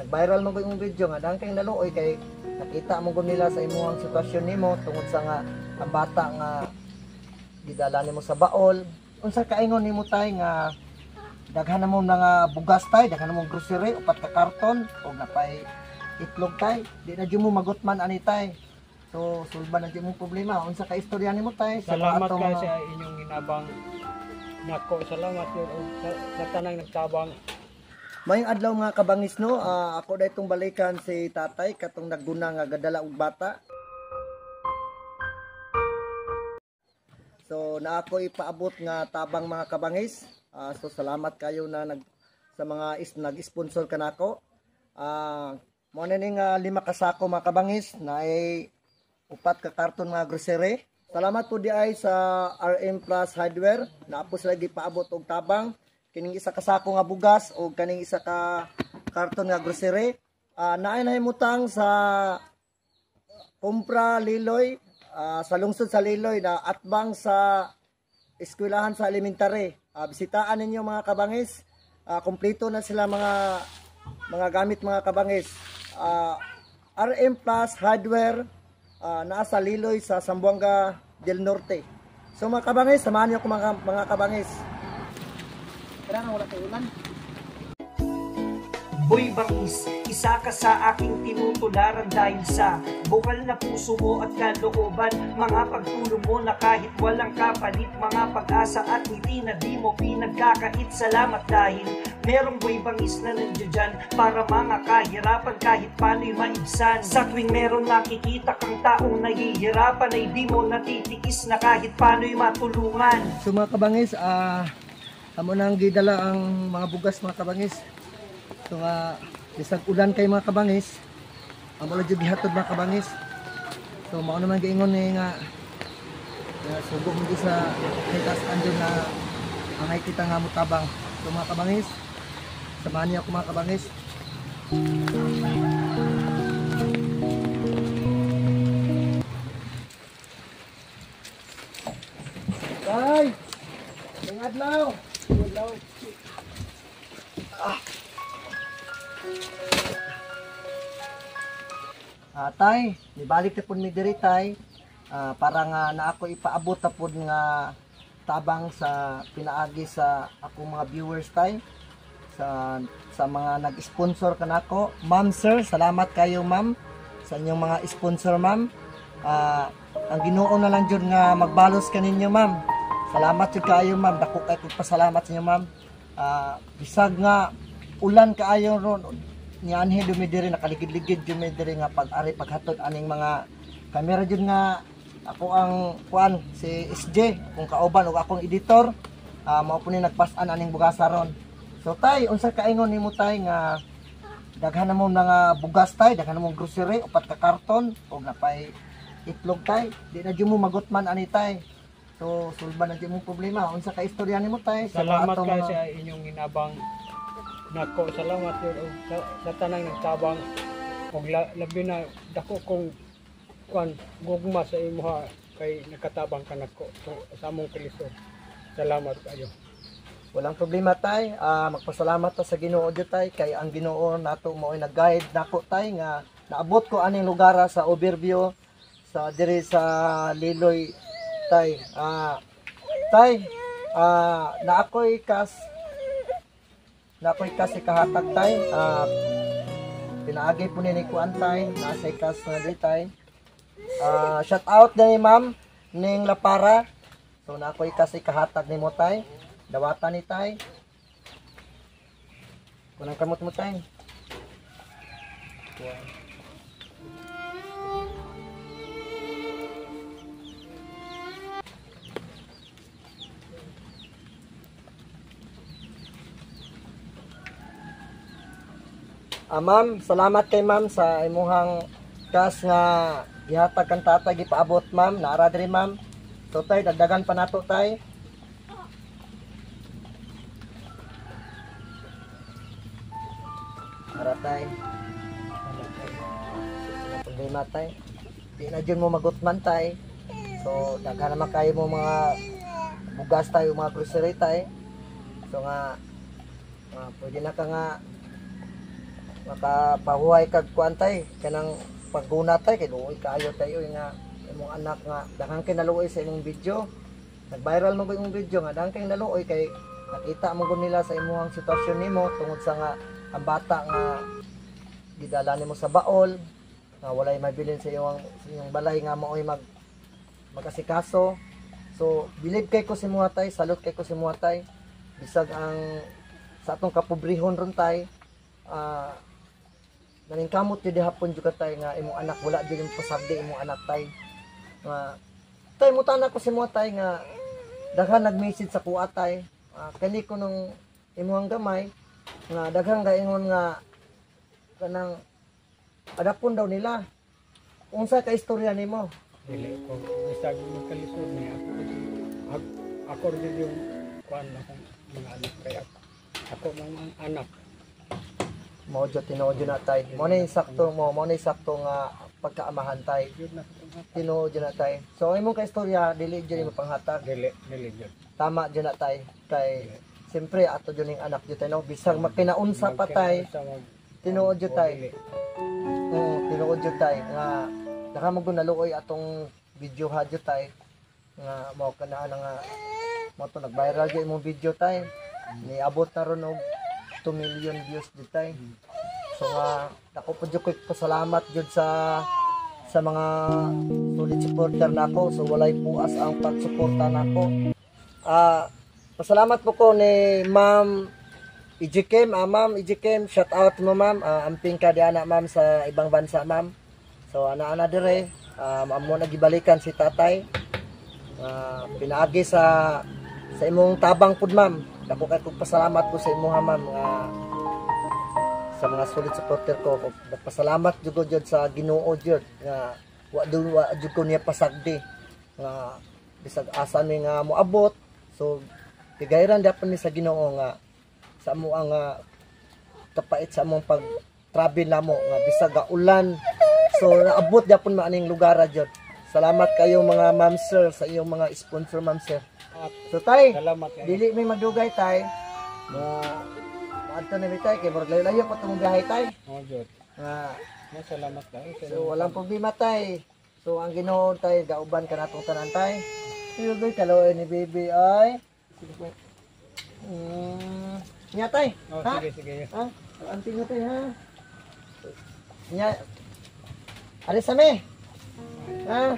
nag-viral mo ko yung video nga dang kay naluoy kay nakita mo gud nila sa imong sitwasyon nimo tungod sa nga ang bata nga gidala nimo sa baol. Unsa kaingon nimo tay nga daghan na mo nga bugas tay, daghan na mo grocery, upat ka karton og napay itlog tay. Di na jud mo magutman ani tay. So sulban na jud mo problema. Unsa ka istorya nimo tay? Salamat kay sa inyong hinabang. Nako, salamat yun sa tanang nagtabang. Mayong adlaw mga kabangis no, ako da itong balikan si tatay katong nagguna nga gadala og bata. So na ako ipaabot nga tabang mga kabangis. So salamat kayo na sa mga nag-sponsor kanako. Mo na ning 5 ka sako mga kabangis na ay upat ka karton mga grocery. Salamat po di ay sa RM Plus Hardware na po sila gipaabot og tabang. Kining isa ka sako nga bugas o kaning isa ka karton nga grocery. Naay nahimutang sa Kumpra Liloy, sa lungsod sa Liloy na atbang sa eskwelahan sa elementary. Bisitaan ninyo mga kabangis. Kompleto na sila mga gamit mga kabangis. RM Plus Hardware naa sa Liloy sa Zamboanga del Norte. So mga kabangis, samahan niyo ako mga kabangis. Kailangan wala kayo ulan. Boy Bangis, isa ka sa aking tinutularan dahil sa bukal na puso mo at kalooban. Mga pagtulong mo na kahit walang kapalit, mga pag-asa at ngiti na di mo pinagkakait. Salamat dahil merong Boy Bangis na nandiyo dyan para mga kahirapan kahit paano'y maibsan. Sa tuwing meron nakikita kang taong nahihirapan ay di mo natitiis na kahit paano'y matulungan. So mga kabangis, amo nang gidala ang mga bugas mga kabangis. So nga bisag ulan kay mga kabangis, amo lang jud gihatod mga kabangis. So mao naman giingon ni nga sugod mo sa hitas andun na angay kita nga mutabang. So mga kabangis, samahan niyo ako mga kabangis. Tay! Ngayong adlaw! Tay, nibalik na po mi diri tay. Para nga na ako ipaabot na po nga tabang sa pinaagi sa akong mga viewers tay. Sa mga nag-sponsor kanako. Ma'am sir, salamat kayo ma'am sa inyong mga sponsor ma'am. Ang Ginoo na lang jud nga magbalos kaninyo ma'am. Salamat jud kaayo ma'am. Dako kay kog pasalamat sa inyo ma'am. Bisag nga ulan kaayo ron ni anhe dumidiri nakaligid-ligid dumidiri nga pag-ari paghatod aning mga camera jud nga ako ang kuan si SJ kung kauban ug akong editor. Mao po ni nagpas-an aning bugasa ron. So tay, unsa kaingon nimo tay nga daghan na mo nga bugas tay, daghan na mo grocery, upat ka karton ug napay itlog tay. Di na jud mo magutman ani tay. So sulban na jud mo problema. Unsa ka istorya nimo tay? Salamat kay sa inyong hinabang. Nako, salamat yun sa tanang nagtabang. Og labi na dako kong kuan gugma sa imuha kay nakatabang ka nako sa among Kristo. Salamat kayo. Walang problema tay. Magpasalamat ta sa Ginoo jud tay kay ang Ginoo nato mao nag-guide nako tay nga naabot ko aning lugar sa overview sa diri sa Liloy tay. Tay, na ako'y kasi kahatag tay. Pinaagi po ni kuan tay, nasa ikas na di tay. Shout out din ma'am ning Lapara. So na ako'y kasi kahatag ni mo tay. Dawatan ni tay. Kunang kamot mo tay. Ma'am, salamat kay ma'am sa imuhang kas nga gihatag kang tatay gipaabot ma'am, naara diri ma'am. So tay dagdagan pa nato tay. Ara tay. Problema tay. Di na jud mo magutman tay. So daghan naman kayo mo mga bugas tay, mga grocery tay. So nga pwede na ka nga makapahuhay kag kuan tay kanang pagguna tay kay luoy kaayo tayo nga imong anak nga daghang kay naluoy sa imong video. Nag-viral mo ba yung video nga daghang kay naluoy kay nakita mo gud nila sa imong sitwasyon nimo tungod sa nga ang bata nga gidala nimo sa baol nga walay mabilin sa iyong balay nga maoy magasikaso. So bilib kay ko si Muatay, salute kay ko si Muatay. Bisag ang sa atong kapobrehon ron tay, naningkamot jud hapon jud tay nga imong anak wala jud yung pasagdi imong anak tay. Nga tay mutana ko si Muatay nga daghan nag-message sa kuha tay. Kani ko nung imong gamay nga daghang gaingon nga kanang adapon daw nila. Unsa ka istorya nimo? Dili ko bisag magkalisod ni ako rin yung kuan akong mga anak kaya ako mga anak. Mao jud tinuod jud na tay. Mo na sakto nga pagkaamahan tay. Yun na itong hata. Tinuod jud na tay. So imong ka istorya dili jud mo panghatag. Dili yun. Tama jud na tay kay siyempre ato jud ning anak jud tay no bisag magkinaunsa pa tay. Tinuod jud tay. Tinuod jud tay nga nakamog naluoy atong video ha jud tay nga mao kana nga mo to nag-viral jud imong video tay. Niabot na ron og 2 million views jud tay. So nga ako po jud ko pasalamat jud sa mga solid supporter nako. So walay puas ang pagsuporta nako. Pasalamat po ko ni Ma'am Ijikem, Ma'am Ijikem, shout out mo ma'am. Amping ka di ana ma'am sa ibang bansa ma'am. So ana dire, amo nagibalikan si tatay. Pinaagi sa imong tabang pud ma'am. Dako kay kog pasalamat ko sa imo ha ma'am nga sa mga solid supporter ko. Pasalamat jud sa Ginoo jud nga wa jud ko niya pasagdi nga bisag asa ni nga moabot. So tigayran dapat ni sa Ginoo nga sa amo ang kapait sa among pag travel namo nga bisag ulan. So naabot gyapon maaning lugar jud. Salamat kayo mga ma'am sir sa iyong mga sponsor ma'am sir. So tay, Salamat kayo. dili may magdugay tay. Adto na mi tay kay murag layo-layo pa tong biyahe tay. Oh, jud. Salamat kayo. So walang problema tay. So ang Ginoo tay gauban ka natong tanan tay. Sige kaloy ni baby ay. Sige po. Nya tay. Oh, Ha? sige. Ha? Anting mo tay ha. Nya. Ari sa me. Ha?